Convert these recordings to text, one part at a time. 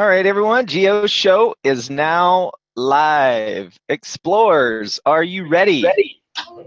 All right, everyone, GEOshow is now live. Explorers, are you ready? All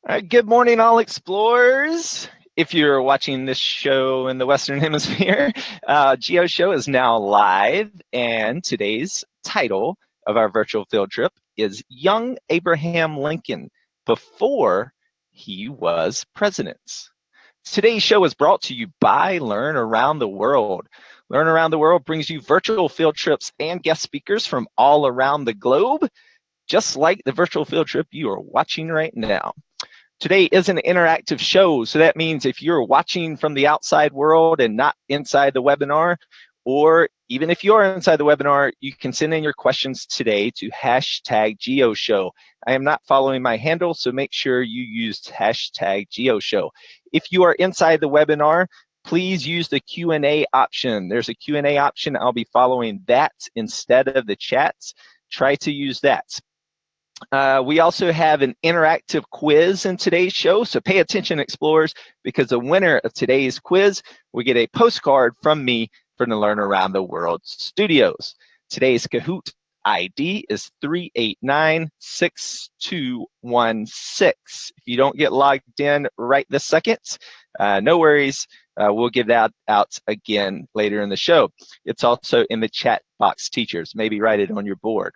right, good morning, all explorers. If you're watching this show in the Western Hemisphere, GEOshow is now live, and today's title of our virtual field trip is Young Abraham Lincoln Before He Was President. Today's show is brought to you by Learn Around the World. Learn Around the World brings you virtual field trips and guest speakers from all around the globe, just like the virtual field trip you are watching right now. Today is an interactive show, so that means if you're watching from the outside world and not inside the webinar, or even if you're inside the webinar, you can send in your questions today to hashtag GEOshow. I am not following my handle, so make sure you use hashtag GEOshow. If you are inside the webinar, please use the Q&A option. There's a Q&A option. I'll be following that instead of the chats. Try to use that. We also have an interactive quiz in today's show, so pay attention, explorers, because the winner of today's quiz will get a postcard from me from the Learn Around the World studios. Today's Kahoot ID is 3896216. If you don't get logged in right this second, no worries. We'll give that out again later in the show. It's also in the chat box, teachers. Maybe write it on your board.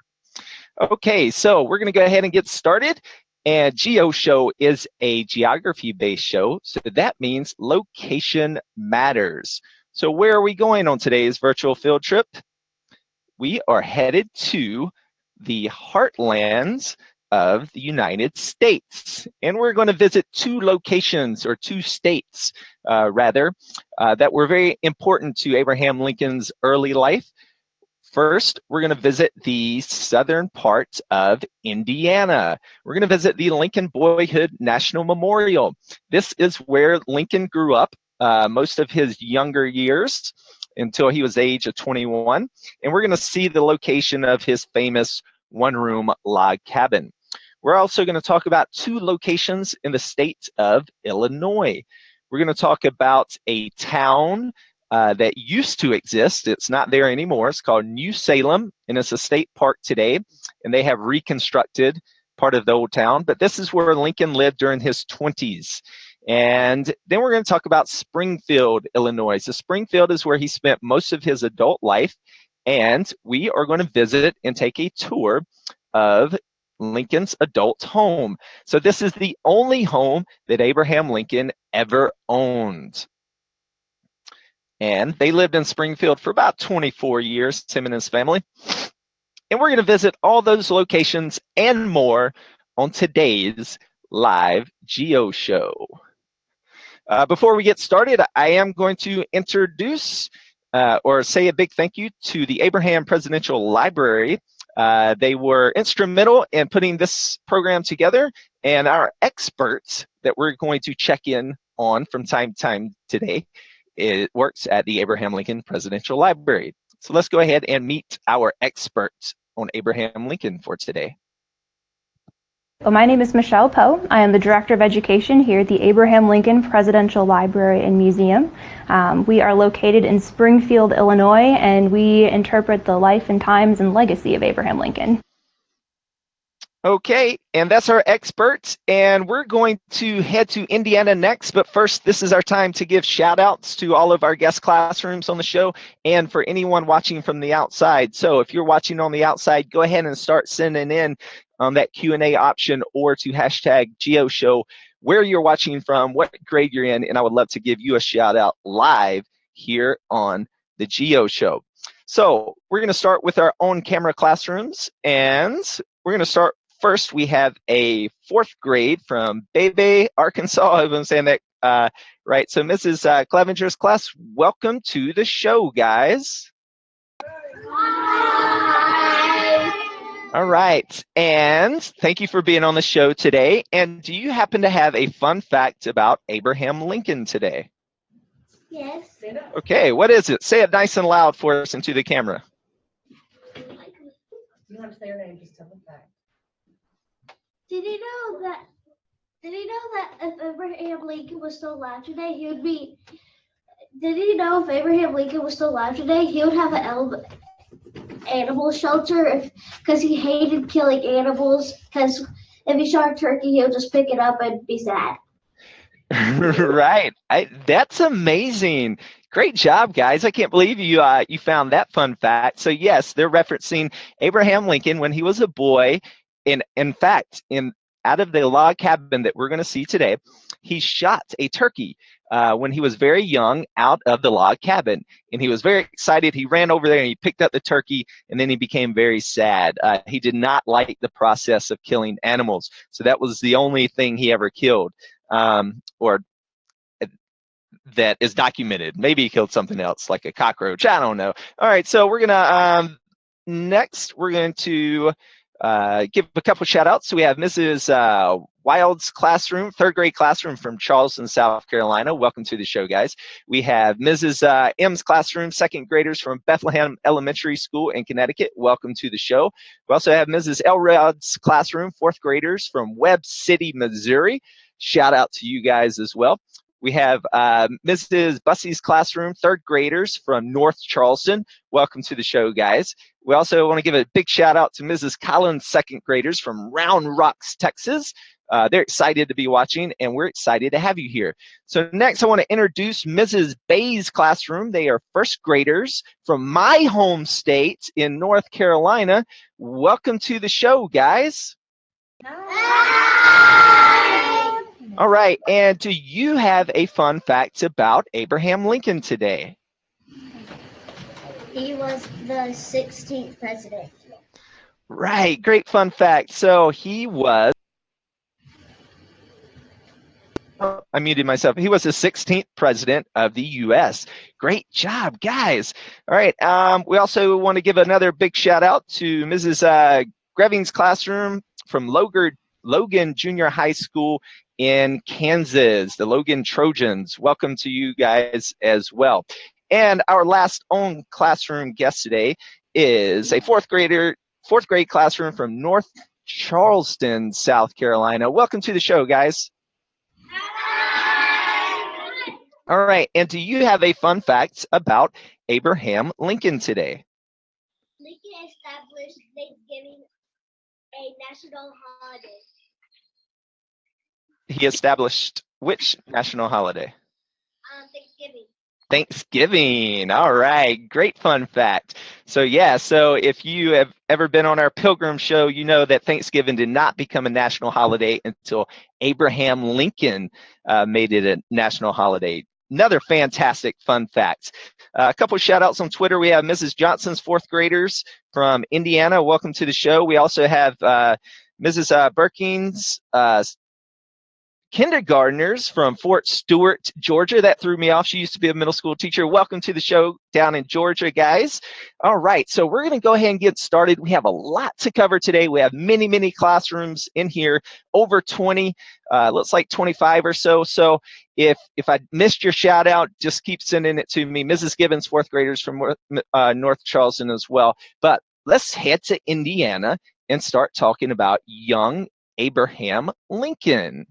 Okay, so we're going to go ahead and get started. And GEOshow is a geography-based show, so that means location matters. So where are we going on today's virtual field trip? We are headed to the heartlands of the United States. And we're going to visit two locations, or two states, that were very important to Abraham Lincoln's early life. First, we're going to visit the southern part of Indiana. We're going to visit the Lincoln Boyhood National Memorial. This is where Lincoln grew up most of his younger years until he was the age of 21. And we're going to see the location of his famous one-room log cabin. We're also going to talk about two locations in the state of Illinois. We're going to talk about a town that used to exist. It's not there anymore. It's called New Salem, and it's a state park today, and they have reconstructed part of the old town, but this is where Lincoln lived during his 20s. And then we're going to talk about Springfield, Illinois. So Springfield is where he spent most of his adult life, and we are going to visit and take a tour of Lincoln's adult home. So this is the only home that Abraham Lincoln ever owned. And they lived in Springfield for about 24 years, him and his family. And we're going to visit all those locations and more on today's live GEOshow. Before we get started, I am going to introduce or say a big thank you to the Abraham Presidential Library. They were instrumental in putting this program together, and our experts that we're going to check in on from time to time today, it works at the Abraham Lincoln Presidential Library. So let's go ahead and meet our experts on Abraham Lincoln for today. Well, my name is Michelle Poe. I am the Director of Education here at the Abraham Lincoln Presidential Library and Museum. We are located in Springfield, Illinois, and we interpret the life and times and legacy of Abraham Lincoln. Okay, and that's our experts, and we're going to head to Indiana next, but first, this is our time to give shout-outs to all of our guest classrooms on the show and for anyone watching from the outside. So if you're watching on the outside, go ahead and start sending in that Q&A option or to hashtag GEOshow where you're watching from, what grade you're in, and I would love to give you a shout-out live here on the GEOshow. So we're going to start with our own camera classrooms, and we're going to start. First, we have a 4th grade from Bebe, Arkansas. I hope I'm saying that right. So Mrs. Clevenger's class, welcome to the show, guys. Hi. All right, and thank you for being on the show today. And do you happen to have a fun fact about Abraham Lincoln today? Yes. Okay, what is it? Say it nice and loud for us into the camera. You don't have to say your name, just tell the fact. Did you know that? Did you know that if Abraham Lincoln was still alive today, he would be? Did you know if Abraham Lincoln was still alive today, he would have an animal shelter because he hated killing animals. Because if he shot a turkey, he would just pick it up and be sad. Right. That's amazing. Great job, guys. I can't believe you you found that fun fact. So yes, they're referencing Abraham Lincoln when he was a boy. In fact, out of the log cabin that we're going to see today, he shot a turkey when he was very young out of the log cabin. And he was very excited. He ran over there and he picked up the turkey, and then he became very sad. He did not like the process of killing animals. So that was the only thing he ever killed. Or that is documented. Maybe he killed something else, like a cockroach. I don't know. All right, so we're gonna next we're going to give a couple shout outs. So we have Mrs. Wild's classroom, third grade classroom from Charleston, South Carolina. Welcome to the show, guys. We have Mrs. M's classroom, second graders from Bethlehem Elementary School in Connecticut. Welcome to the show. We also have Mrs. Elrod's classroom, fourth graders from Webb City, Missouri. Shout out to you guys as well. We have Mrs. Bussey's classroom, third graders from North Charleston. Welcome to the show, guys. We also want to give a big shout out to Mrs. Collins' second graders from Round Rocks, Texas. They're excited to be watching, and we're excited to have you here. So next, I want to introduce Mrs. Bay's classroom. They are first graders from my home state in North Carolina. Welcome to the show, guys. Hi. All right, and do you have a fun fact about Abraham Lincoln today? He was the 16th president. Right, great fun fact. So he was, I muted myself. He was the 16th president of the U.S. Great job, guys. All right, we also want to give another big shout out to Mrs. Greving's classroom from Logan Junior High School in Kansas, the Logan Trojans. Welcome to you guys as well. And our last own classroom guest today is a fourth grade classroom from North Charleston, South Carolina. Welcome to the show, guys. All right, and do you have a fun fact about Abraham Lincoln today? Lincoln established Thanksgiving a national holiday. He established which national holiday? Thanksgiving. Thanksgiving. All right, great fun fact. So yeah, so if you have ever been on our Pilgrim show, you know that Thanksgiving did not become a national holiday until Abraham Lincoln made it a national holiday. Another fantastic fun fact. A couple of shout outs on Twitter. We have Mrs. Johnson's fourth graders from Indiana. Welcome to the show. We also have Mrs. Birking's kindergartners from Fort Stewart, Georgia. That threw me off. She used to be a middle school teacher. Welcome to the show down in Georgia, guys. All right, so we're going to go ahead and get started. We have a lot to cover today. We have many, many classrooms in here, over 20, looks like 25 or so. So if I missed your shout out, just keep sending it to me. Mrs. Gibbons, fourth graders from North Charleston as well. But let's head to Indiana and start talking about young Abraham Lincoln.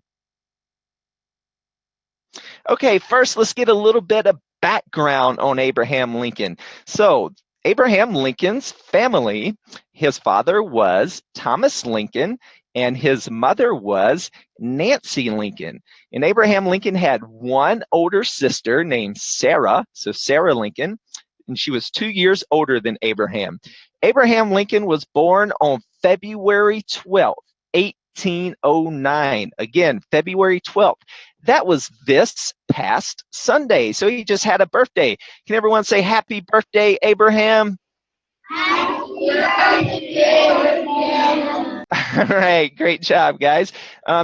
Okay, first let's get a little bit of background on Abraham Lincoln. So Abraham Lincoln's family, his father was Thomas Lincoln and his mother was Nancy Lincoln. And Abraham Lincoln had one older sister named Sarah, so Sarah Lincoln, and she was 2 years older than Abraham. Abraham Lincoln was born on February 12th, 1809. Again, February 12th. That was this past Sunday. So he just had a birthday. Can everyone say happy birthday, Abraham? Happy birthday, Abraham. All right, great job, guys.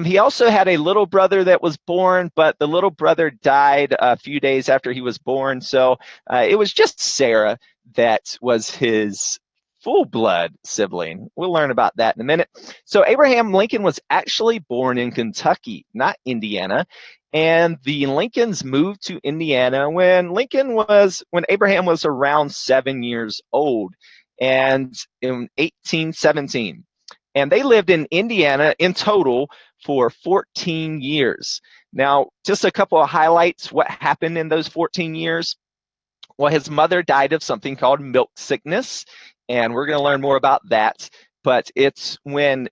He also had a little brother that was born, but the little brother died a few days after he was born. So it was just Sarah that was his full-blood sibling. We'll learn about that in a minute. So Abraham Lincoln was actually born in Kentucky, not Indiana. And the Lincolns moved to Indiana when Abraham was around 7 years old, and in 1817. And they lived in Indiana in total for 14 years. Now, just a couple of highlights, what happened in those 14 years. Well, his mother died of something called milk sickness, and we're going to learn more about that. But it's when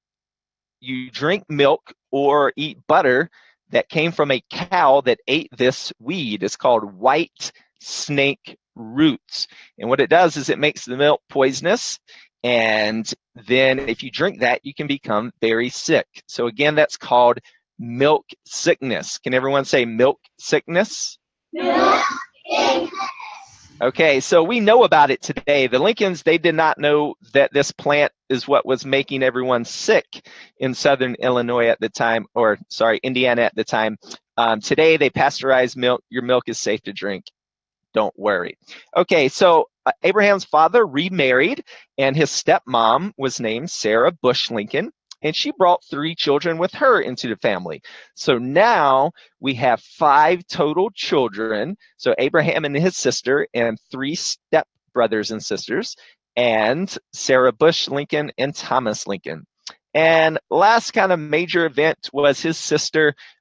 you drink milk or eat butter that came from a cow that ate this weed. It's called white snake roots. And what it does is it makes the milk poisonous. And then if you drink that, you can become very sick. So again, that's called milk sickness. Can everyone say milk sickness? Milk sickness. Okay, so we know about it today. The Lincolns, they did not know that this plant is what was making everyone sick in southern Illinois at the time, or sorry, Indiana at the time. Today, they pasteurize milk. Your milk is safe to drink. Don't worry. Okay, so Abraham's father remarried, and his stepmom was named Sarah Bush Lincoln, and she brought 3 children with her into the family. So now we have 5 total children. So Abraham and his sister and 3 step brothers and sisters, and Sarah Bush Lincoln and Thomas Lincoln. And last kind of major event was his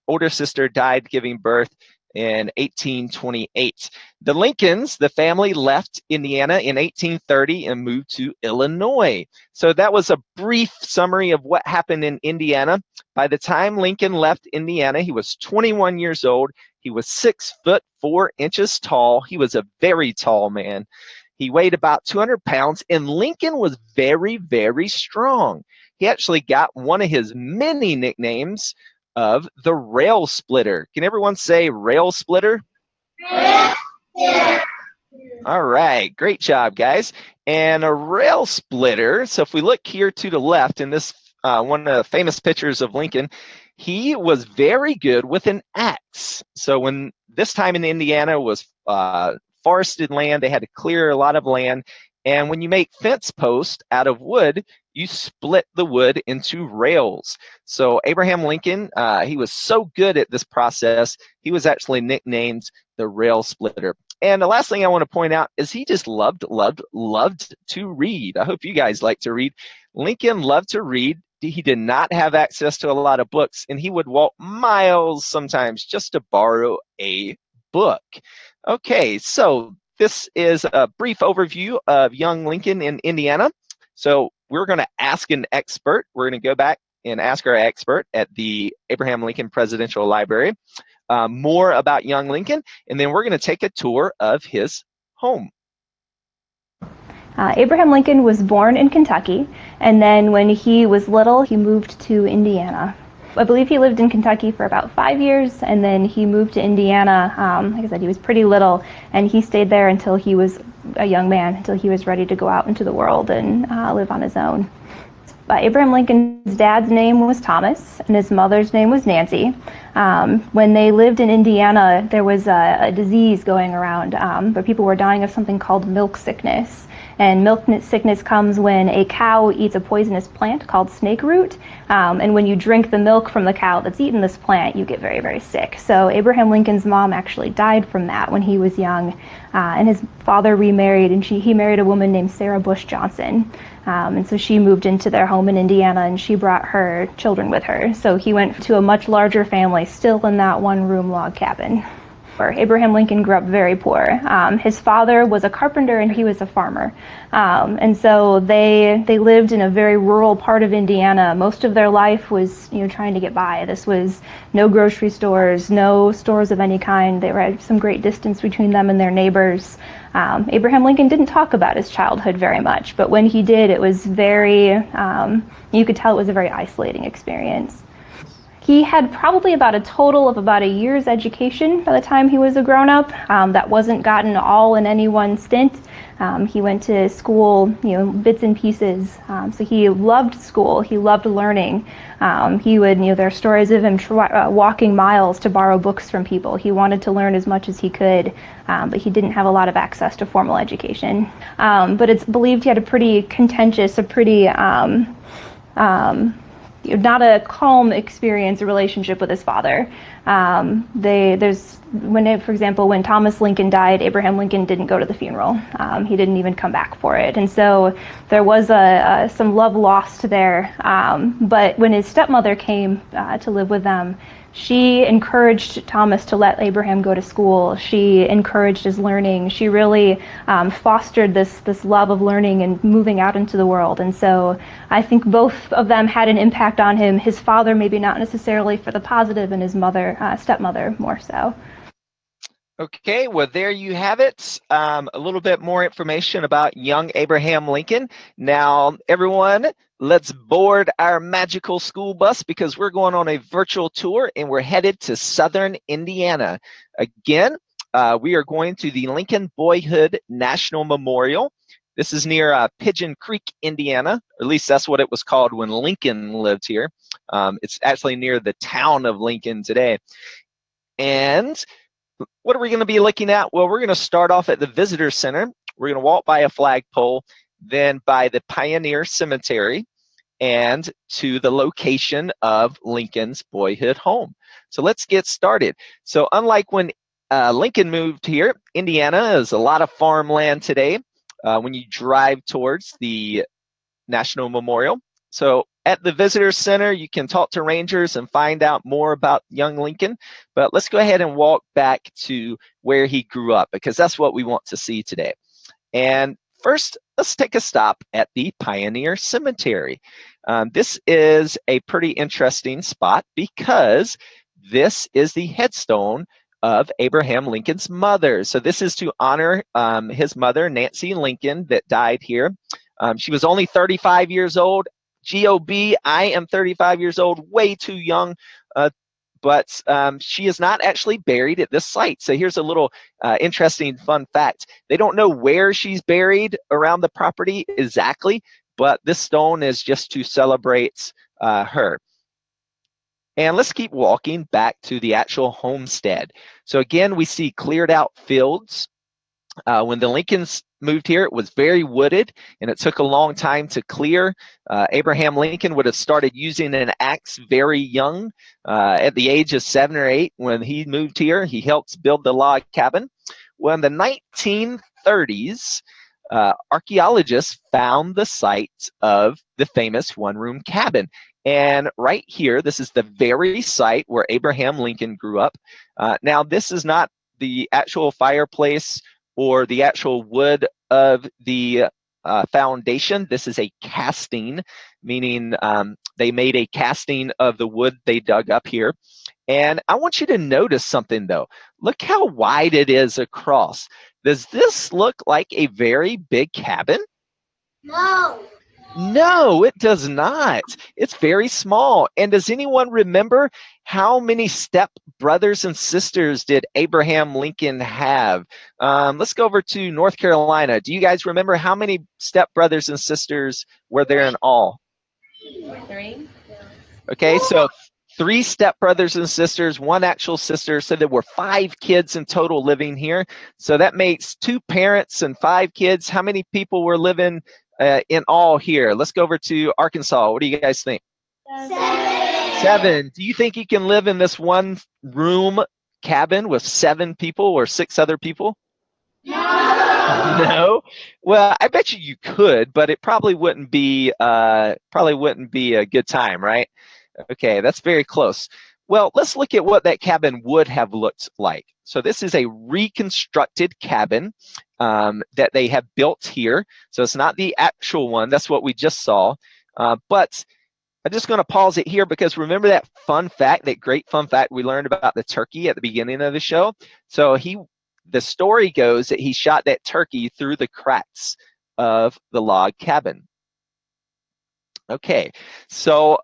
older sister died giving birth in 1828. The Lincolns, the family, left Indiana in 1830 and moved to Illinois. So that was a brief summary of what happened in Indiana. By the time Lincoln left Indiana, he was 21 years old. He was 6 foot 4 inches tall. He was a very tall man. He weighed about 200 pounds, and Lincoln was very, very strong. He actually got one of his many nicknames of the rail splitter. Can everyone say rail splitter? All right, great job, guys. And a rail splitter, so if we look here to the left in this one of the famous pictures of Lincoln, he was very good with an axe. So when this time in Indiana was forested land, they had to clear a lot of land. And when you make fence posts out of wood, you split the wood into rails. So Abraham Lincoln, he was so good at this process, he was actually nicknamed the rail splitter. And the last thing I want to point out is he just loved to read. I hope you guys like to read. Lincoln loved to read. He did not have access to a lot of books, and he would walk miles sometimes just to borrow a book. Okay, so this is a brief overview of young Lincoln in Indiana. So we're going to ask an expert. We're going to go back and ask our expert at the Abraham Lincoln Presidential Library more about young Lincoln, and then we're going to take a tour of his home. Abraham Lincoln was born in Kentucky, and then when he was little, he moved to Indiana. I believe he lived in Kentucky for about 5 years, and then he moved to Indiana. Like I said, he was pretty little, and he stayed there until he was a young man, until he was ready to go out into the world and live on his own. Abraham Lincoln's dad's name was Thomas, and his mother's name was Nancy. When they lived in Indiana, there was a disease going around, but people were dying of something called milk sickness. And milk sickness comes when a cow eats a poisonous plant called snake root. And when you drink the milk from the cow that's eaten this plant, you get very, very sick. So Abraham Lincoln's mom actually died from that when he was young. And his father remarried, and he married a woman named Sarah Bush Johnson. And so she moved into their home in Indiana, and she brought her children with her. So he went to a much larger family, still in that one-room log cabin. Abraham Lincoln grew up very poor. His father was a carpenter and he was a farmer. And so they lived in a very rural part of Indiana. Most of their life was, trying to get by. This was no grocery stores, no stores of any kind. There were some great distance between them and their neighbors. Abraham Lincoln didn't talk about his childhood very much, but when he did, it was very, you could tell it was a very isolating experience. He had probably about a total of about a year's education by the time he was a grown-up. That wasn't gotten all in any one stint. He went to school, bits and pieces. So he loved school. He loved learning. He would, there are stories of him walking miles to borrow books from people. He wanted to learn as much as he could, but he didn't have a lot of access to formal education. But it's believed he had a pretty contentious, not a calm experience, a relationship with his father. For example, when Thomas Lincoln died, Abraham Lincoln didn't go to the funeral. He didn't even come back for it. And so there was some love lost there. But when his stepmother came to live with them, she encouraged Thomas to let Abraham go to school. She encouraged his learning. She really fostered this love of learning and moving out into the world. And so I think both of them had an impact on him. His father maybe not necessarily for the positive, and his stepmother more so. Okay, well, there you have it. A little bit more information about young Abraham Lincoln. Now, everyone, let's board our magical school bus because we're going on a virtual tour and we're headed to southern Indiana. Again, we are going to the Lincoln Boyhood National Memorial. This is near Pigeon Creek, Indiana, or at least that's what it was called when Lincoln lived here. It's actually near the town of Lincoln today. And what are we going to be looking at? Well, we're going to start off at the Visitor Center. We're going to walk by a flagpole, then by the Pioneer Cemetery, and to the location of Lincoln's boyhood home. So let's get started. So unlike when Lincoln moved here, Indiana is a lot of farmland today when you drive towards the National Memorial. So at the Visitor Center, you can talk to rangers and find out more about young Lincoln. But let's go ahead and walk back to where he grew up because that's what we want to see today. And first, let's take a stop at the Pioneer Cemetery. This is a pretty interesting spot because this is the headstone of Abraham Lincoln's mother. So this is to honor his mother, Nancy Lincoln, that died here. She was only 35 years old. GOB, I am 35 years old, way too young, but she is not actually buried at this site. So here's a little interesting fun fact. They don't know where she's buried around the property exactly, but this stone is just to celebrate her. And let's keep walking back to the actual homestead. So again, we see cleared out fields. When the Lincolns moved here, it was very wooded, and it took a long time to clear. Abraham Lincoln would have started using an axe very young. At the age of 7 or 8, when he moved here, he helped build the log cabin. Well, in the 1930s, archaeologists found the site of the famous one-room cabin. And right here, this is the very site where Abraham Lincoln grew up. Now, this is not the actual fireplace or the actual wood of the foundation. This is a casting, meaning they made a casting of the wood they dug up here. And I want you to notice something though. Look how wide it is across. Does this look like a very big cabin? No. No, it does not. It's very small. And does anyone remember how many step brothers and sisters did Abraham Lincoln have? Let's go over to North Carolina. Do you guys remember how many step brothers and sisters were there in all? 3. Okay, so 3 step brothers and sisters, 1 actual sister. So there were 5 kids in total living here. So that makes 2 parents and 5 kids. How many people were living in all here? Let's go over to Arkansas. What do you guys think? 7. Do you think you can live in this one room cabin with 7 people or 6 other people? No? Well, I bet you could, but it probably wouldn't be a good time, right? Okay, that's very close. Well, let's look at what that cabin would have looked like. So this is a reconstructed cabin that they have built here. So it's not the actual one. That's what we just saw. But I'm just going to pause it here because remember that fun fact, that great fun fact we learned about the turkey at the beginning of the show? So the story goes that he shot that turkey through the cracks of the log cabin. Okay, so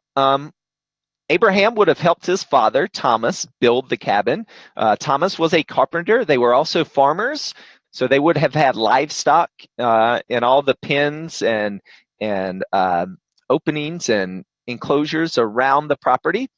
Abraham would have helped his father, Thomas, build the cabin. Thomas was a carpenter. They were also farmers. So they would have had livestock in all the pens and openings and enclosures around the property.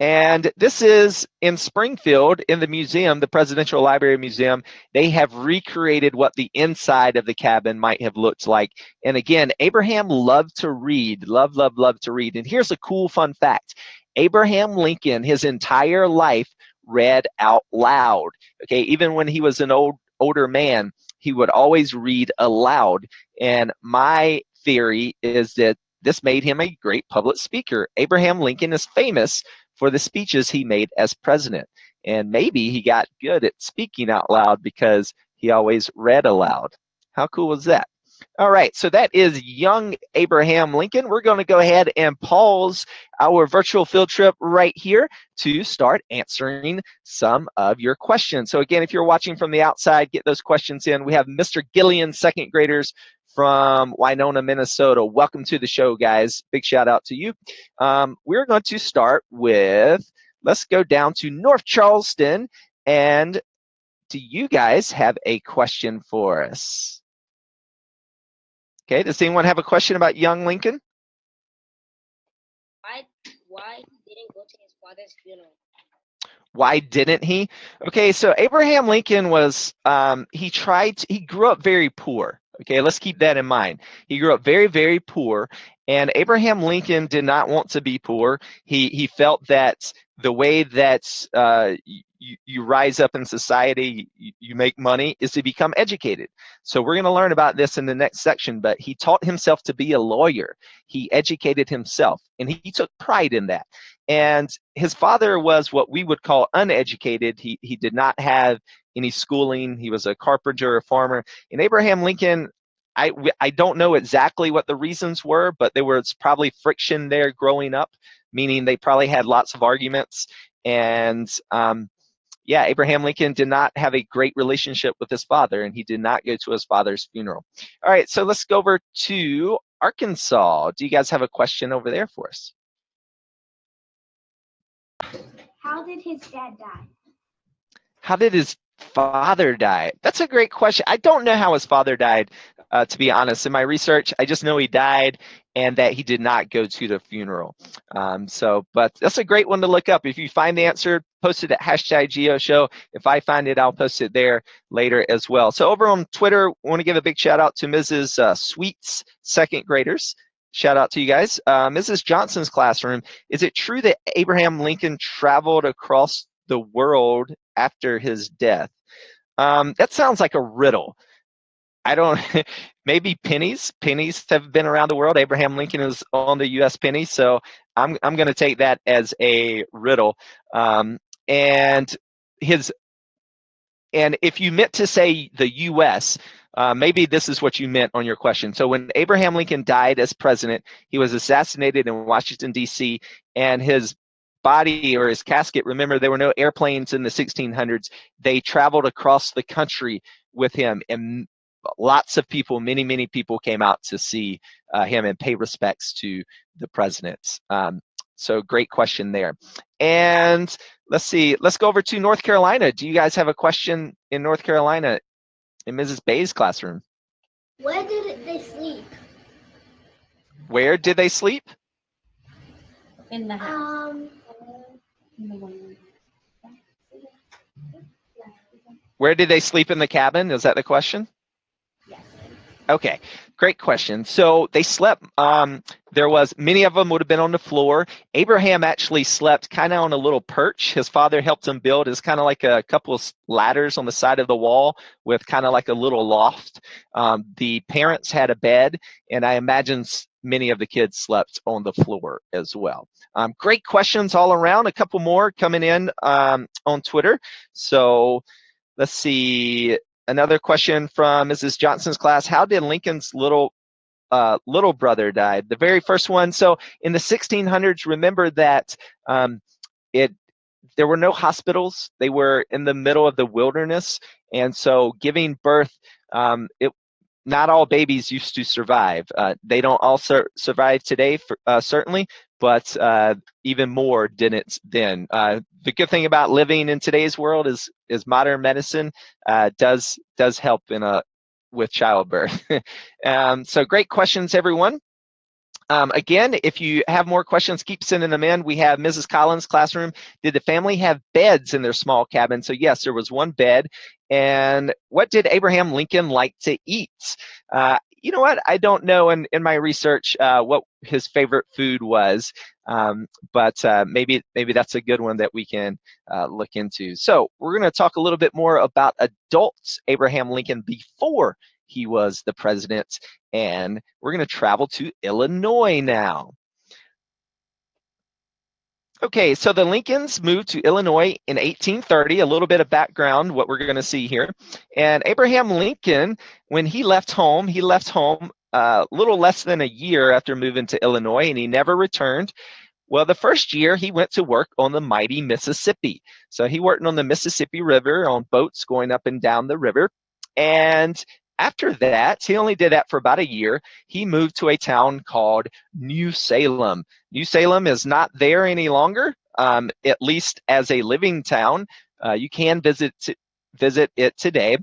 And this is in Springfield in the museum, the Presidential Library Museum. They have recreated what the inside of the cabin might have looked like. And again, Abraham loved to read, loved to read. And here's a cool fun fact. Abraham Lincoln, his entire life, read out loud. Okay, even when he was an older man, he would always read aloud. And my theory is that this made him a great public speaker. Abraham Lincoln is famous for the speeches he made as president. And maybe he got good at speaking out loud because he always read aloud. How cool was that? All right, so that is young Abraham Lincoln. We're going to go ahead and pause our virtual field trip right here to start answering some of your questions. So again, if you're watching from the outside, get those questions in. We have Mr. Gillian, second graders from Winona, Minnesota. Welcome to the show, guys. Big shout out to you. We're going to start with, let's go down to North Charleston. And do you guys have a question for us? Okay, does anyone have a question about young Lincoln? Why he didn't go to his father's funeral? Why didn't he? Okay, so Abraham Lincoln was, he grew up very poor. Okay, let's keep that in mind. He grew up very, very poor, and Abraham Lincoln did not want to be poor. He felt that the way that you rise up in society, you make money, is to become educated. So we're going to learn about this in the next section, but he taught himself to be a lawyer. He educated himself, and he took pride in that. And his father was what we would call uneducated. He did not have any schooling. He was a carpenter, a farmer. And Abraham Lincoln, I don't know exactly what the reasons were, but there was probably friction there growing up, meaning they probably had lots of arguments. And yeah, Abraham Lincoln did not have a great relationship with his father, and he did not go to his father's funeral. All right, so let's go over to Arkansas. Do you guys have a question over there for us? How did his dad die? How did his father die? That's a great question. I don't know how his father died, to be honest. In my research, I just know he died and that he did not go to the funeral. But that's a great one to look up. If you find the answer, post it at #GeoShow. If I find it, I'll post it there later as well. So over on Twitter, I want to give a big shout out to Mrs. Sweets, second graders. Shout out to you guys. Mrs. Johnson's classroom, is it true that Abraham Lincoln traveled across the world after his death? That sounds like a riddle. I don't, maybe pennies have been around the world. Abraham Lincoln is on the U.S. penny, so I'm going to take that as a riddle. And if you meant to say the U.S., maybe this is what you meant on your question. So when Abraham Lincoln died as president, he was assassinated in Washington, D.C., and his body or his casket, remember there were no airplanes in the 1600s, they traveled across the country with him, and lots of people, many people came out to see him and pay respects to the president. So great question there. And let's see, let's go over to North Carolina. Do you guys have a question in North Carolina in Mrs. Bay's classroom? Where did they sleep? Where did they sleep? In the house. Where did they sleep in the cabin? Is that the question? Yes. Okay, great question. So they slept, many of them would have been on the floor. Abraham actually slept kind of on a little perch. His father helped him build. It's kind of like a couple of ladders on the side of the wall with kind of like a little loft. The parents had a bed, and I imagine many of the kids slept on the floor as well. Great questions all around. A couple more coming in on Twitter. So let's see. Another question from Mrs. Johnson's class. How did Lincoln's little brother die? The very first one. So in the 1600s, remember that there were no hospitals. They were in the middle of the wilderness. And so giving birth, not all babies used to survive. They don't all survive today, certainly, but even more didn't then. The good thing about living in today's world is modern medicine does help with childbirth. So great questions, everyone. Again, if you have more questions, keep sending them in. We have Mrs. Collins' classroom. Did the family have beds in their small cabin? So yes, there was one bed. And what did Abraham Lincoln like to eat? You know what? I don't know in my research what his favorite food was, but maybe that's a good one that we can look into. So we're going to talk a little bit more about adults Abraham Lincoln before he was the president, and we're going to travel to Illinois now. Okay, so the Lincolns moved to Illinois in 1830. A little bit of background, what we're going to see here. And Abraham Lincoln, when he left home a little less than a year after moving to Illinois, and he never returned. Well, the first year he went to work on the mighty Mississippi. So he worked on the Mississippi River on boats going up and down the river. And after that, he only did that for about a year. He moved to a town called New Salem. New Salem is not there any longer, at least as a living town. You can visit it today,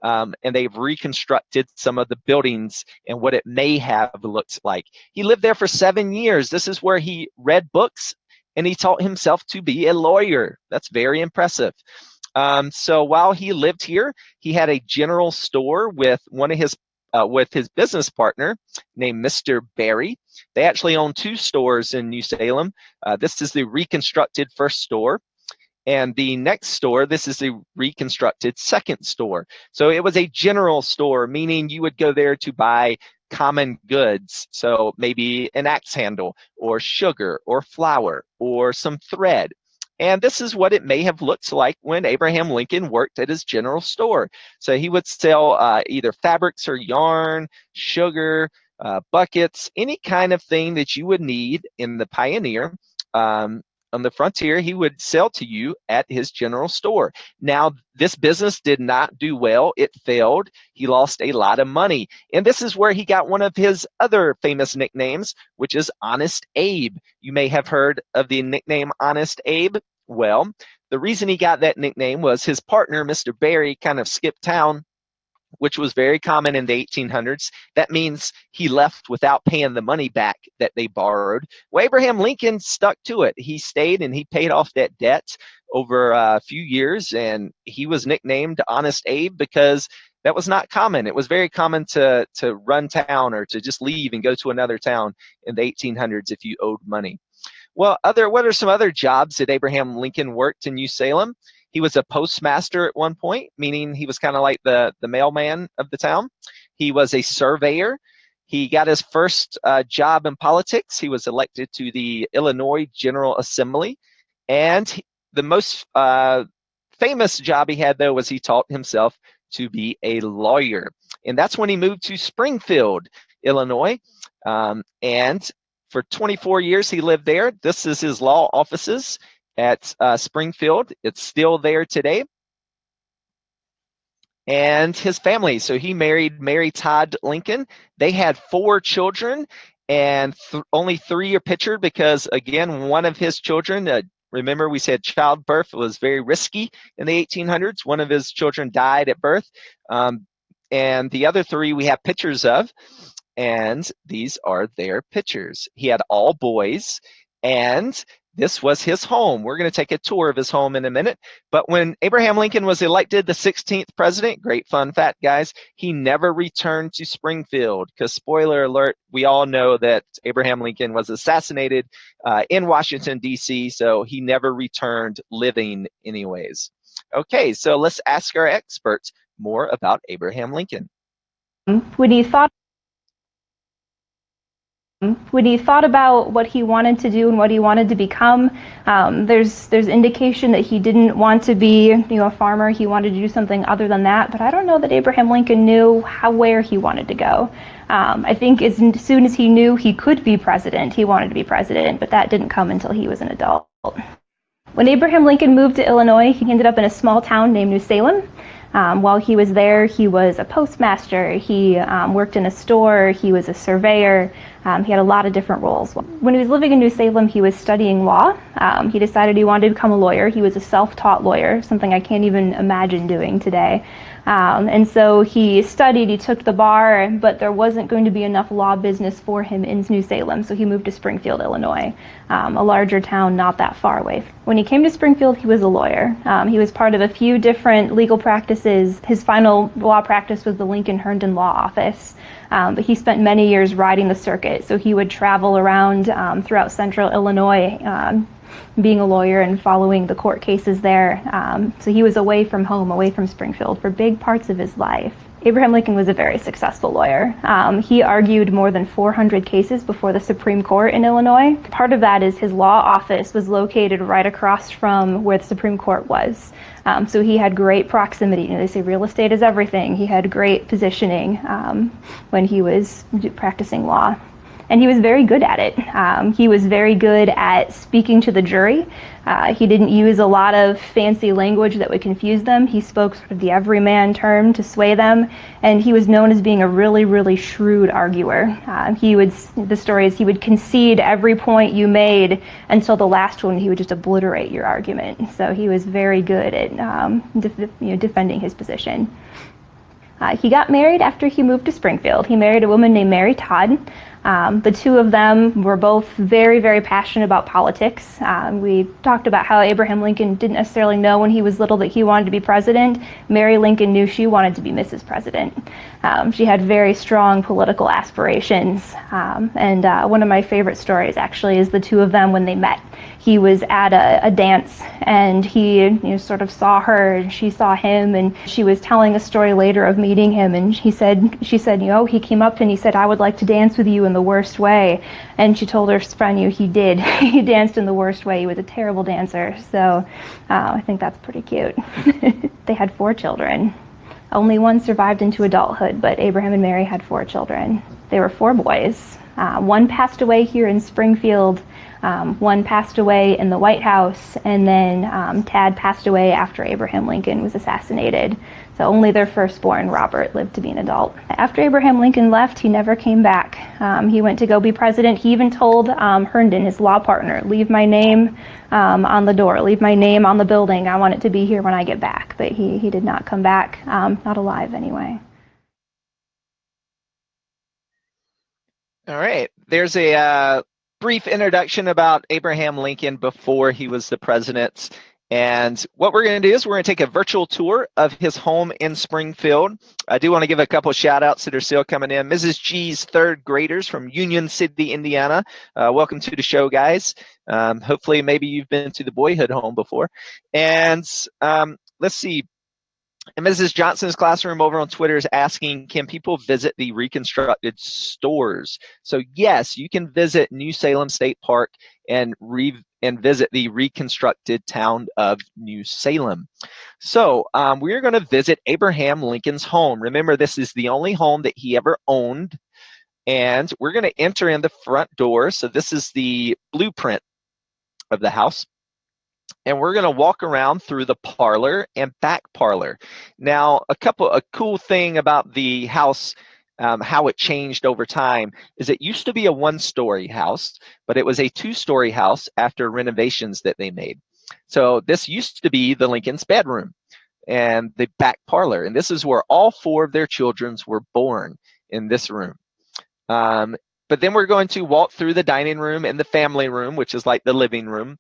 and they've reconstructed some of the buildings and what it may have looked like. He lived there for 7 years. This is where he read books, and he taught himself to be a lawyer. That's very impressive. So while he lived here, he had a general store with his business partner named Mr. Berry. They actually own 2 stores in New Salem. This is the reconstructed first store. And the next store, this is the reconstructed second store. So it was a general store, meaning you would go there to buy common goods. So maybe an axe handle or sugar or flour or some thread. And this is what it may have looked like when Abraham Lincoln worked at his general store. So he would sell either fabrics or yarn, sugar, buckets, any kind of thing that you would need in the pioneer. On the frontier, he would sell to you at his general store. Now, this business did not do well. It failed. He lost a lot of money. And this is where he got one of his other famous nicknames, which is Honest Abe. You may have heard of the nickname Honest Abe. Well, the reason he got that nickname was his partner, Mr. Berry, kind of skipped town, which was very common in the 1800s. That means he left without paying the money back that they borrowed. Well, Abraham Lincoln stuck to it. He stayed and he paid off that debt over a few years, and he was nicknamed Honest Abe because that was not common. It was very common to run town or to just leave and go to another town in the 1800s if you owed money. Well, what are some other jobs that Abraham Lincoln worked in New Salem? He was a postmaster at one point, meaning he was kind of like the mailman of the town. He was a surveyor. He got his first job in politics. He was elected to the Illinois General Assembly. And the most famous job he had, though, was he taught himself to be a lawyer. And that's when he moved to Springfield, Illinois. And for 24 years, he lived there. This is his law offices at Springfield. It's still there today. And his family. So he married Mary Todd Lincoln. They had 4 children, and only 3 are pictured because, again, one of his children, remember we said childbirth was very risky in the 1800s. One of his children died at birth. And the other 3 we have pictures of. And these are their pictures. He had all boys, and this was his home. We're going to take a tour of his home in a minute. But when Abraham Lincoln was elected the 16th president, great fun fact, guys, he never returned to Springfield because, spoiler alert, we all know that Abraham Lincoln was assassinated in Washington, D.C., so he never returned living anyways. Okay, so let's ask our experts more about Abraham Lincoln. When he thought about what he wanted to do and what he wanted to become, there's indication that he didn't want to be, a farmer. He wanted to do something other than that. But I don't know that Abraham Lincoln knew where he wanted to go. I think as soon as he knew he could be president, he wanted to be president. But that didn't come until he was an adult. When Abraham Lincoln moved to Illinois, he ended up in a small town named New Salem. While he was there, he was a postmaster, he worked in a store, he was a surveyor, He had a lot of different roles. When he was living in New Salem, he was studying law. He decided he wanted to become a lawyer. He was a self-taught lawyer, something I can't even imagine doing today. And so he studied, he took the bar, but there wasn't going to be enough law business for him in New Salem, so he moved to Springfield, Illinois, a larger town not that far away. When he came to Springfield, he was a lawyer. He was part of a few different legal practices. His final law practice was the Lincoln Herndon Law Office. But he spent many years riding the circuit, so he would travel around throughout central Illinois, being a lawyer and following the court cases there. So he was away from home, away from Springfield for big parts of his life. Abraham Lincoln was a very successful lawyer. He argued more than 400 cases before the Supreme Court in Illinois. Part of that is his law office was located right across from where the Supreme Court was. So he had great proximity. You know, they say real estate is everything. He had great positioning when he was practicing law. And he was very good at it. He was very good at speaking to the jury. He didn't use a lot of fancy language that would confuse them. He spoke sort of the everyman term to sway them, and he was known as being a really, really shrewd arguer. The story is he would concede every point you made until the last one. He would just obliterate your argument. So he was very good at defending his position. He got married after he moved to Springfield. He married a woman named Mary Todd. The two of them were both very, very passionate about politics. We talked about how Abraham Lincoln didn't necessarily know when he was little that he wanted to be president. Mary Lincoln knew she wanted to be Mrs. President. She had very strong political aspirations. And one of my favorite stories actually is the two of them when they met. He was at a dance, and he sort of saw her, and she saw him, and she was telling a story later of meeting him, and she said, he came up and he said, "I would like to dance with you in the worst way." And she told her friend, he did. He danced in the worst way. He was a terrible dancer. So I think that's pretty cute. They had 4 children. Only one survived into adulthood, but Abraham and Mary had 4 children. They were 4 boys. One passed away here in Springfield. One passed away in the White House, and then Tad passed away after Abraham Lincoln was assassinated. So only their firstborn, Robert, lived to be an adult. After Abraham Lincoln left, he never came back. He went to go be president. He even told Herndon, his law partner, "Leave my name on the door, leave my name on the building. I want it to be here when I get back." But he did not come back, not alive anyway. All right, there's a brief introduction about Abraham Lincoln before he was the president. And what we're going to do is we're going to take a virtual tour of his home in Springfield. I do want to give a couple shout outs that are still coming in. Mrs. G's 3rd graders from Union City, Indiana. Welcome to the show, guys. Hopefully maybe you've been to the boyhood home before. And let's see. And Mrs. Johnson's classroom over on Twitter is asking, can people visit the reconstructed stores? So yes, you can visit New Salem State Park and visit the reconstructed town of New Salem. So we're going to visit Abraham Lincoln's home. Remember, this is the only home that he ever owned. And we're going to enter in the front door. So this is the blueprint of the house. And we're going to walk around through the parlor and back parlor. Now, a cool thing about the house, how it changed over time, is it used to be a 1-story house, but it was a 2-story house after renovations that they made. So this used to be the Lincoln's bedroom and the back parlor. And this is where all 4 of their children were born, in this room. But then we're going to walk through the dining room and the family room, which is like the living room.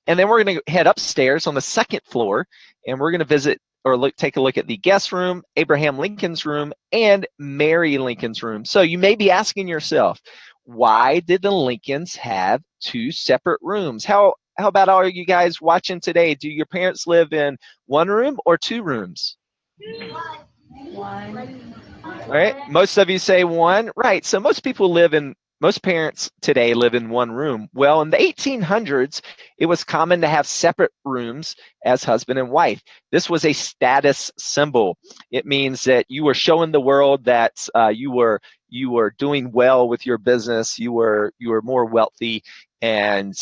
And then we're going to head upstairs on the 2nd floor, and we're going to visit or take a look at the guest room, Abraham Lincoln's room, and Mary Lincoln's room. So you may be asking yourself, why did the Lincolns have 2 separate rooms? How about all you guys watching today? Do your parents live in 1 room or 2 rooms? 1. All right, most of you say 1. Right, so most parents today live in 1 room. Well, in the 1800s, it was common to have separate rooms as husband and wife. This was a status symbol. It means that you were showing the world that you were doing well with your business. You were more wealthy, and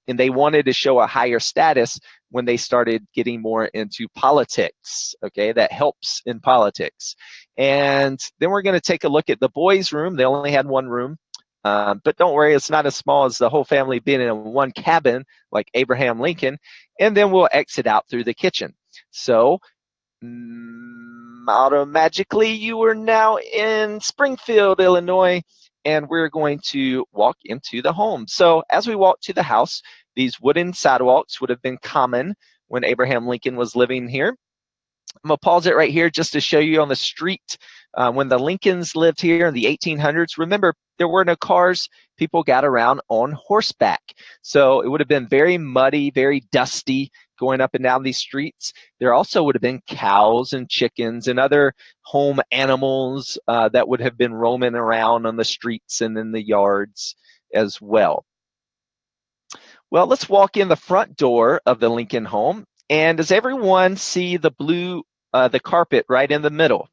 they wanted to show a higher status when they started getting more into politics, okay? That helps in politics. And then we're going to take a look at the boys' room. They only had one room. But don't worry, it's not as small as the whole family being in one cabin like Abraham Lincoln. And then we'll exit out through the kitchen. So automatically you are now in Springfield, Illinois, and we're going to walk into the home. So as we walk to the house, these wooden sidewalks would have been common when Abraham Lincoln was living here. I'm going to pause it right here just to show you on the street. When the Lincolns lived here in the 1800s, remember, there were no cars. People got around on horseback. So it would have been very muddy, very dusty going up and down these streets. There also would have been cows and chickens and other home animals that would have been roaming around on the streets and in the yards as well. Well, let's walk in the front door of the Lincoln home. And does everyone see the blue, the carpet right in the middle?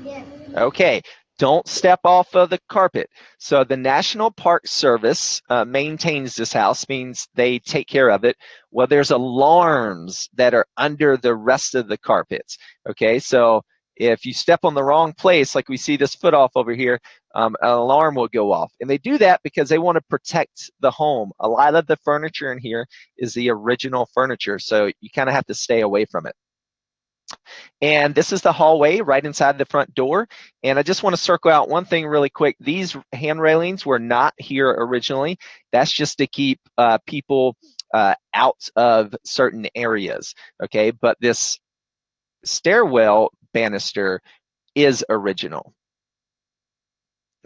Yes. Okay, don't step off of the carpet. So the National Park Service maintains this house, means they take care of it. Well, there's alarms that are under the rest of the carpets. Okay, so if you step on the wrong place, like we see this foot off over here, an alarm will go off. And they do that because they want to protect the home. A lot of the furniture in here is the original furniture, so you kind of have to stay away from it. And this is the hallway right inside the front door. And I just want to circle out one thing really quick. These hand railings were not here originally. That's just to keep people out of certain areas, okay? But this stairwell banister is original.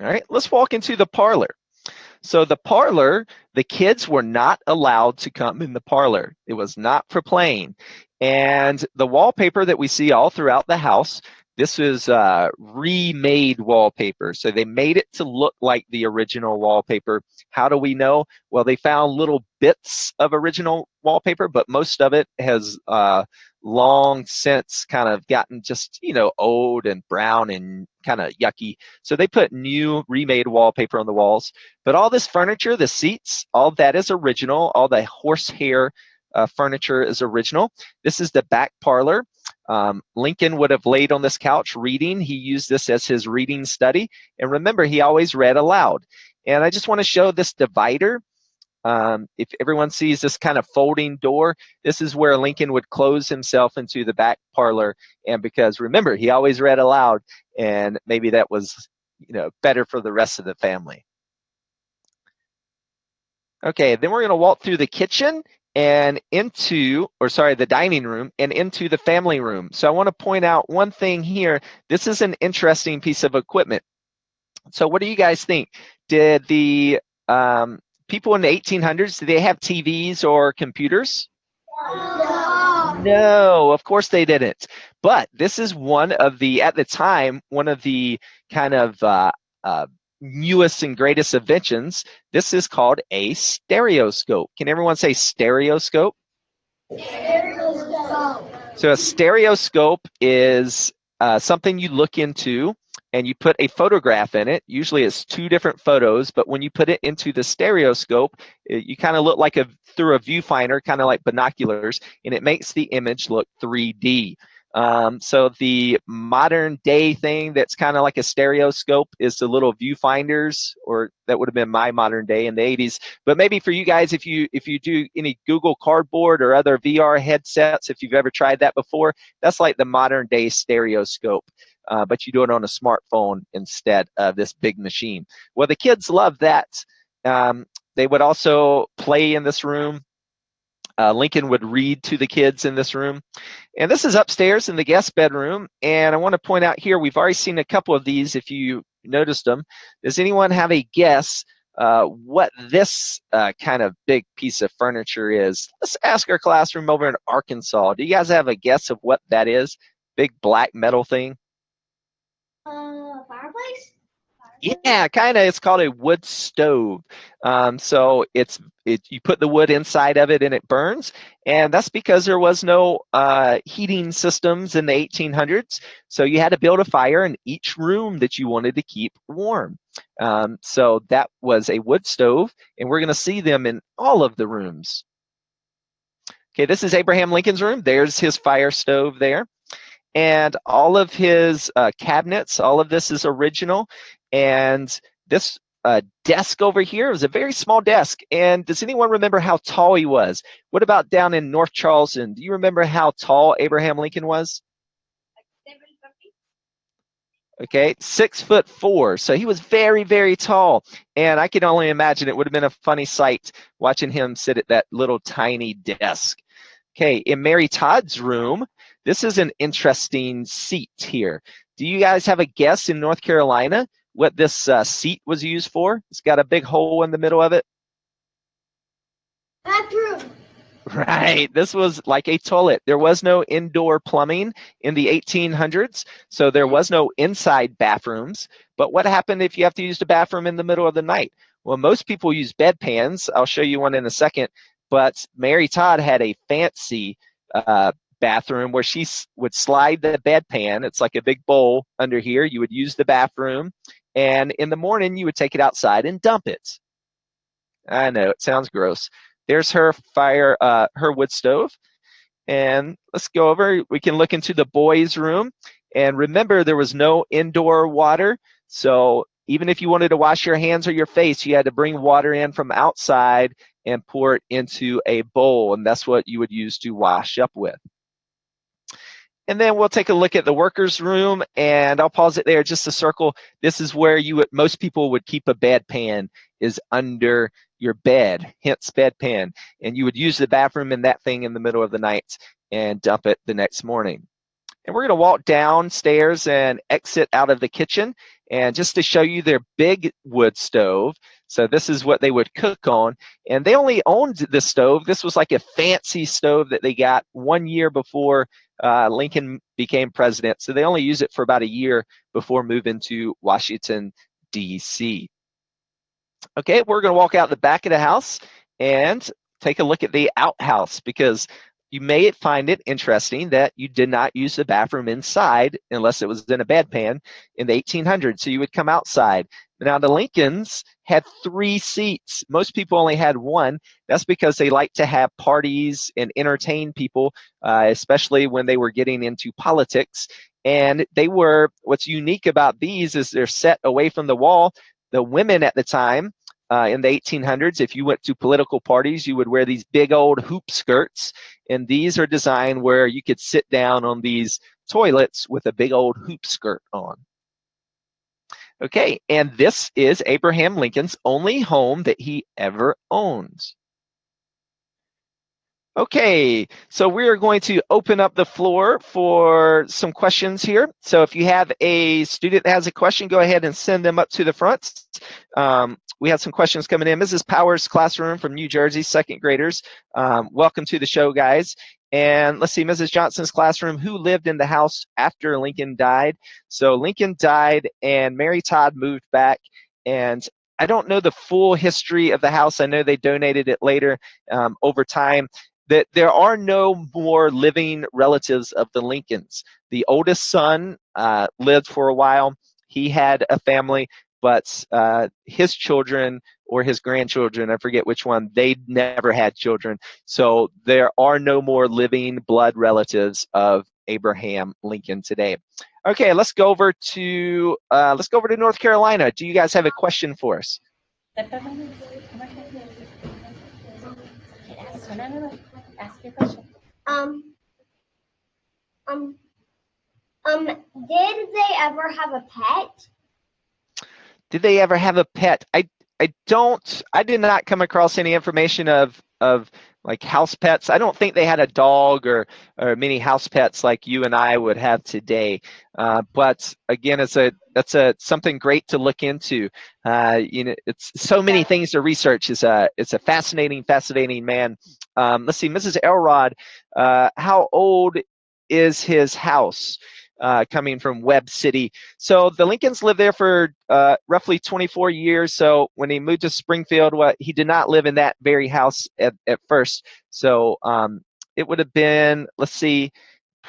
All right, let's walk into the parlor. So the parlor, the kids were not allowed to come in the parlor. It was not for playing. And the wallpaper that we see all throughout the house, this is remade wallpaper. So they made it to look like the original wallpaper. How do we know? Well, they found little bits of original wallpaper, but most of it has long since kind of gotten just, you know, old and brown and kind of yucky. So they put new remade wallpaper on the walls. But all this furniture, the seats, all that is original. All the horsehair furniture is original. This is the back parlor. Lincoln would have laid on this couch reading. He used this as his reading study. And remember, he always read aloud. And I just want to show this divider. If everyone sees this kind of folding door, this is where Lincoln would close himself into the back parlor. And because remember, he always read aloud, and maybe that was, you know, better for the rest of the family. Okay, then we're going to walk through the kitchen and into, or sorry, the dining room and into the family room. So I want to point out one thing here. This is an interesting piece of equipment. So what do you guys think? Did the people in the 1800s, did they have TVs or computers? No, of course they didn't. But this is one of the, at the time, one of the kind of newest and greatest inventions. This is called a stereoscope. Can everyone say stereoscope? Stereoscope. So a stereoscope is something you look into and you put a photograph in it. Usually it's two different photos, but when you put it into the stereoscope, you kind of look like through a viewfinder, kind of like binoculars, and it makes the image look 3D. So the modern day thing that's kind of like a stereoscope is the little viewfinders, or that would have been my modern day in the 80s. But maybe for you guys, if you do any Google Cardboard or other VR headsets, if you've ever tried that before, that's like the modern day stereoscope. But you do it on a smartphone instead of this big machine. Well, the kids love that. They would also play in this room. Lincoln would read to the kids in this room. And this is upstairs in the guest bedroom. And I want to point out here, we've already seen a couple of these if you noticed them. Does anyone have a guess what this kind of big piece of furniture is? Let's ask our classroom over in Arkansas. Do you guys have a guess of what that is? Big black metal thing? Fireplace? Yeah, kind of. It's called a wood stove. So you put the wood inside of it and it burns. And that's because there was no heating systems in the 1800s. So you had to build a fire in each room that you wanted to keep warm. So that was a wood stove. And we're going to see them in all of the rooms. Okay, this is Abraham Lincoln's room. There's his fire stove there. And all of his cabinets, all of this is original. And this desk over here was a very small desk. And does anyone remember how tall he was? What about down in North Charleston? Do you remember how tall Abraham Lincoln was? Okay, 6'4". So he was very, very tall. And I can only imagine it would have been a funny sight watching him sit at that little tiny desk. Okay, in Mary Todd's room, this is an interesting seat here. Do you guys have a guess in North Carolina what this seat was used for? It's got a big hole in the middle of it. Bathroom. Right, this was like a toilet. There was no indoor plumbing in the 1800s, so there was no inside bathrooms. But what happened if you have to use the bathroom in the middle of the night? Well, most people use bedpans. I'll show you one in a second. But Mary Todd had a fancy bathroom where she would slide the bedpan. It's like a big bowl under here. You would use the bathroom, and in the morning, you would take it outside and dump it. I know, it sounds gross. There's her her wood stove. And let's go over. We can look into the boys' room. And remember, there was no indoor water. So even if you wanted to wash your hands or your face, you had to bring water in from outside and pour it into a bowl. And that's what you would use to wash up with. And then we'll take a look at the workers' room, and I'll pause it there just to circle. This is where most people would keep a bedpan, is under your bed, hence bedpan. And you would use the bathroom in that thing in the middle of the night and dump it the next morning. And we're going to walk downstairs and exit out of the kitchen. And just to show you their big wood stove, so this is what they would cook on. And they only owned this stove. This was like a fancy stove that they got 1 year before Lincoln became president. So they only used it for about a year before moving to Washington, D.C. Okay, we're going to walk out the back of the house and take a look at the outhouse, because you may find it interesting that you did not use the bathroom inside unless it was in a bedpan in the 1800s. So you would come outside. Now, the Lincolns had 3 seats. Most people only had 1. That's because they liked to have parties and entertain people, especially when they were getting into politics. And what's unique about these is they're set away from the wall. The women at the time, in the 1800s, if you went to political parties, you would wear these big old hoop skirts. And these are designed where you could sit down on these toilets with a big old hoop skirt on. Okay, and this is Abraham Lincoln's only home that he ever owns. Okay, so we are going to open up the floor for some questions here. So if you have a student that has a question, go ahead and send them up to the front. We have some questions coming in. Mrs. Powers' classroom from New Jersey, 2nd graders. Welcome to the show, guys. And let's see, Mrs. Johnson's classroom, who lived in the house after Lincoln died? So Lincoln died and Mary Todd moved back. And I don't know the full history of the house. I know they donated it later over time. That there are no more living relatives of the Lincolns. The oldest son lived for a while. He had a family, but his children or his grandchildren, I forget which one, they never had children. So there are no more living blood relatives of Abraham Lincoln today. Okay, let's go over to North Carolina. Do you guys have a question for us? Ask your question. Did they ever have a pet? Did they ever have a pet? I did not come across any information of like house pets. I don't think they had a dog or many house pets like you and I would have today. But again, that's something great to look into. It's so many things to research. It's a fascinating man. Let's see, Mrs. Elrod, how old is his house? Coming from Webb City. So the Lincolns lived there for roughly 24 years. So when he moved to Springfield, he did not live in that very house at first. So it would have been, let's see,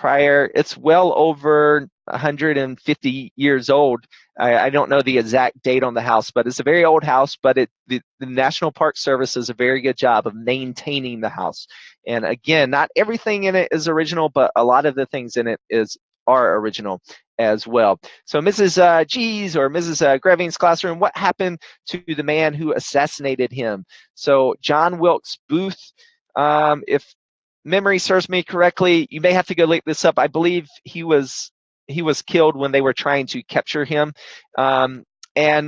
it's well over 150 years old. I don't know the exact date on the house, but it's a very old house, but the National Park Service does a very good job of maintaining the house. And again, not everything in it is original, but a lot of the things in it are original as well. So Mrs. G's or Mrs. Greving's classroom, what happened to the man who assassinated him? So John Wilkes Booth, if memory serves me correctly, you may have to go look this up. I believe he was killed when they were trying to capture him. And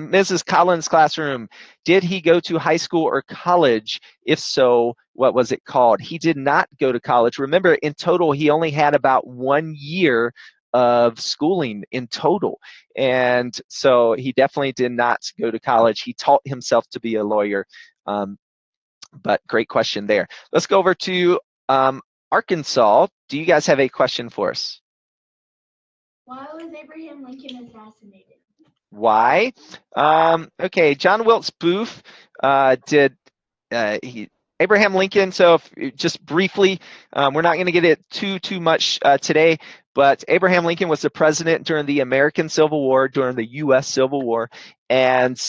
Mrs. Collins' classroom, did he go to high school or college? If so, what was it called? He did not go to college. Remember, in total, he only had about 1 year of schooling in total. And so he definitely did not go to college. He taught himself to be a lawyer. But great question there. Let's go over to Arkansas. Do you guys have a question for us? Why was Abraham Lincoln assassinated? Why? Okay, John Wilkes Booth Abraham Lincoln. So just briefly, we're not going to get it too much today, but Abraham Lincoln was the president during the American Civil War, during the U.S. Civil War, and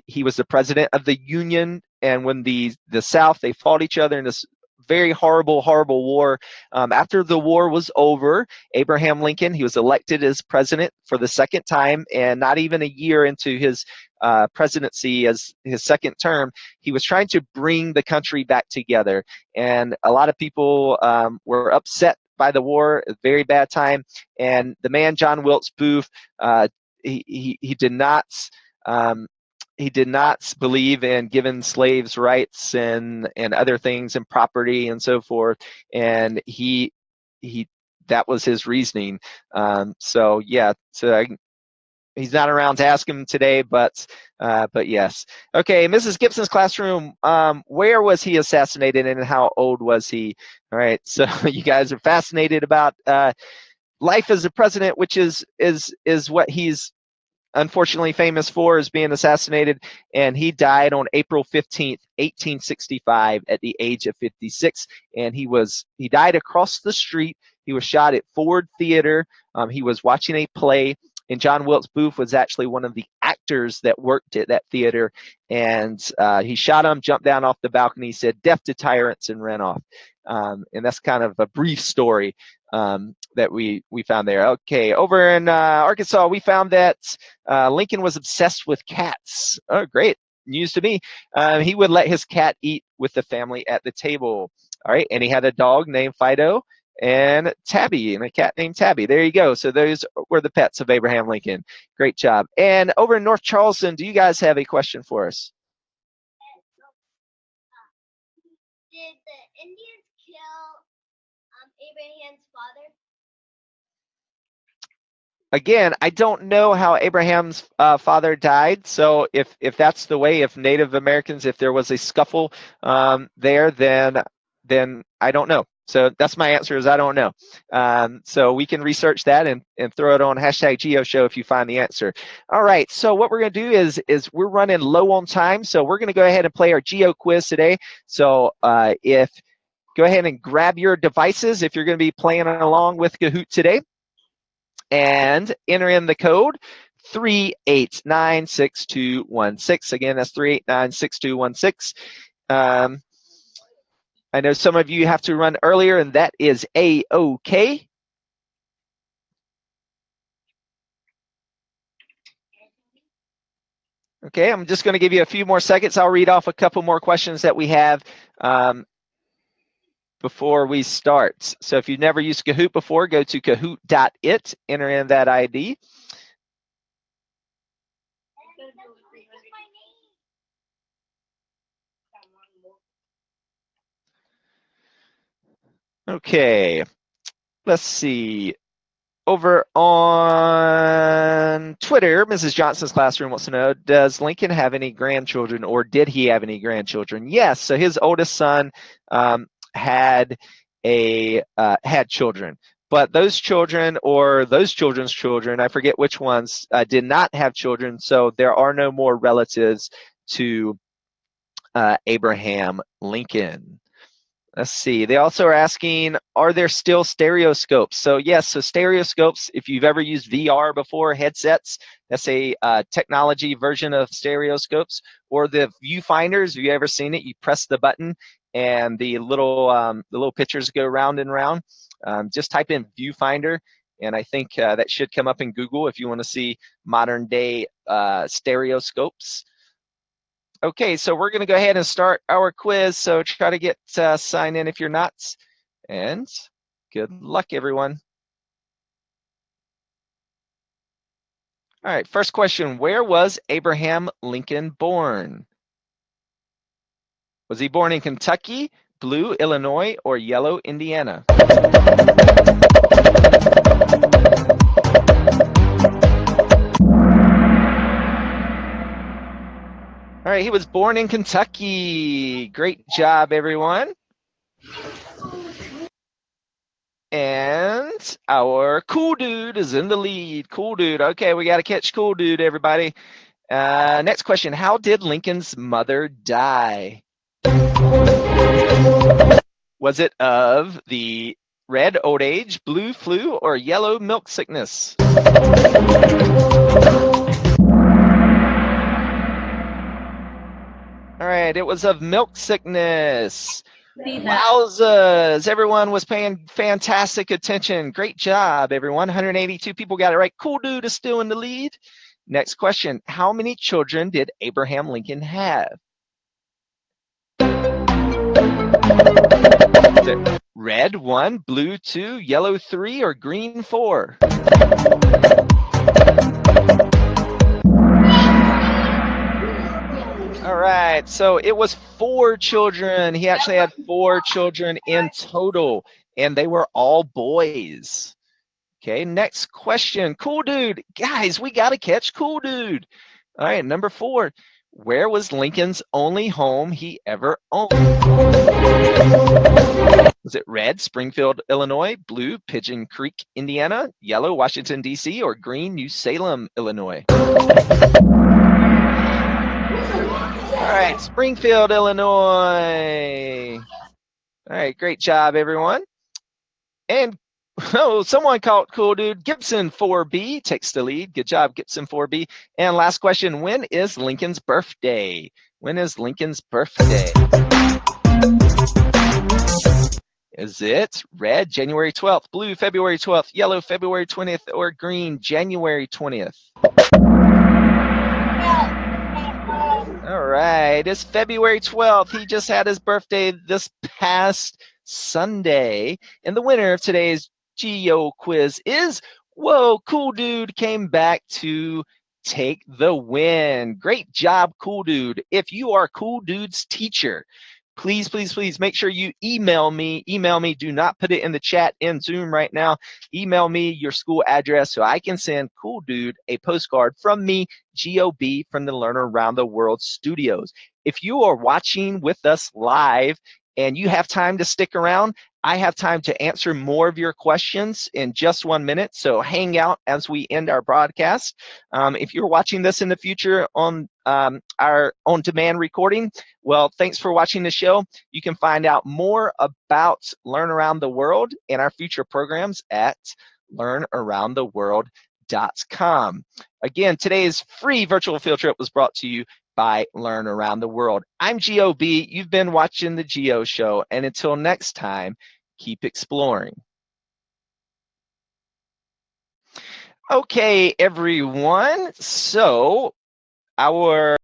he was the president of the Union. And when the South, they fought each other in this very horrible war. After the war was over, Abraham Lincoln, he was elected as president for the second time, and not even a year into his presidency as his second term, he was trying to bring the country back together. And a lot of people were upset by the war, a very bad time. And the man, John Wilkes Booth, he did not believe in giving slaves rights and other things and property and so forth. And that was his reasoning. So he's not around to ask him today, but yes. Okay, Mrs. Gibson's classroom, where was he assassinated and how old was he? All right, so you guys are fascinated about life as a president, which is what he's unfortunately famous for, is being assassinated, and he died on April 15th, 1865 at the age of 56, and he died across the street. He was shot at Ford Theater. He was watching a play, and John Wilkes Booth was actually one of the actors that worked at that theater, and he shot him, jumped down off the balcony, said, "Death to tyrants," and ran off. And that's kind of a brief story that we found there. Okay, over in Arkansas, we found that Lincoln was obsessed with cats. Oh, great news to me. He would let his cat eat with the family at the table. All right, and he had a dog named Fido and Tabby, and a cat named Tabby. There you go. So those were the pets of Abraham Lincoln. Great job. And over in North Charleston, do you guys have a question for us? Did the Indians kill Abraham's father? Again, I don't know how Abraham's father died. So if that's the way, if Native Americans, if there was a scuffle there, then I don't know. So that's my answer, is I don't know. So we can research that and throw it on #GeoShow if you find the answer. All right, so what we're going to do is we're running low on time, so we're going to go ahead and play our Geo quiz today. So go ahead and grab your devices if you're going to be playing along with Kahoot today, and enter in the code 3896216. Again, that's 3896216. I know some of you have to run earlier, and that is A-OK. Okay, I'm just going to give you a few more seconds. I'll read off a couple more questions that we have before we start. So if you've never used Kahoot before, go to kahoot.it, enter in that ID. Okay, let's see. Over on Twitter, Mrs. Johnson's classroom wants to know, does Lincoln have any grandchildren, or did he have any grandchildren? Yes, so his oldest son had children, but those children, or those children's children, I forget which ones, did not have children, so there are no more relatives to Abraham Lincoln. Let's see. They also are asking, are there still stereoscopes? So yes, so stereoscopes, if you've ever used VR before, headsets, that's a technology version of stereoscopes. Or the viewfinders, have you ever seen it? You press the button and the little pictures go round and round. Just type in viewfinder, and I think that should come up in Google if you want to see modern day stereoscopes. Okay, so we're going to go ahead and start our quiz. So try to get sign in if you're not. And good luck, everyone. All right, first question. Where was Abraham Lincoln born? Was he born in Kentucky, blue Illinois, or yellow Indiana? All right, he was born in Kentucky. Great job, everyone. And our cool dude is in the lead. Cool dude. Okay, we got to catch cool dude, everybody. Next question. How did Lincoln's mother die? Was it of the red old age, blue flu, or yellow milk sickness? All right, it was of milk sickness. Wowzers, everyone was paying fantastic attention. Great job, everyone. 182 people got it right. Cool dude is still in the lead. Next question. How many children did Abraham Lincoln have? Is it red 1, blue 2, yellow 3, or green 4? All right, so it was 4 children. He actually had 4 children in total, and they were all boys. Okay, next question. Cool dude. Guys, we got to catch cool dude. All right, number 4. Where was Lincoln's only home he ever owned? Was it red, Springfield, Illinois, blue, Pigeon Creek, Indiana, yellow, Washington, D.C., or green, New Salem, Illinois? All right, Springfield, Illinois. All right, great job, everyone. And someone called cool dude. Gibson 4B takes the lead. Good job, Gibson 4B. And last question, when is Lincoln's birthday? When is Lincoln's birthday? Is it red, January 12th, blue, February 12th, yellow, February 20th, or green, January 20th? All right, it's February 12th. He just had his birthday this past Sunday. And the winner of today's Geo quiz is, whoa, cool dude came back to take the win. Great job, cool dude. If you are cool dude's teacher, please, please, please make sure you email me. Email me. Do not put it in the chat in Zoom right now. Email me your school address so I can send cool dude a postcard from me, GOB, from the Learn Around the World Studios. If you are watching with us live and you have time to stick around, I have time to answer more of your questions in just 1 minute, so hang out as we end our broadcast. If you're watching this in the future on our on-demand recording, well, thanks for watching the show. You can find out more about Learn Around the World and our future programs at learnaroundtheworld.com. Again, today's free virtual field trip was brought to you by Learn Around the World. I'm GOB. You've been watching the Geo Show, and until next time, keep exploring. Okay, everyone. So our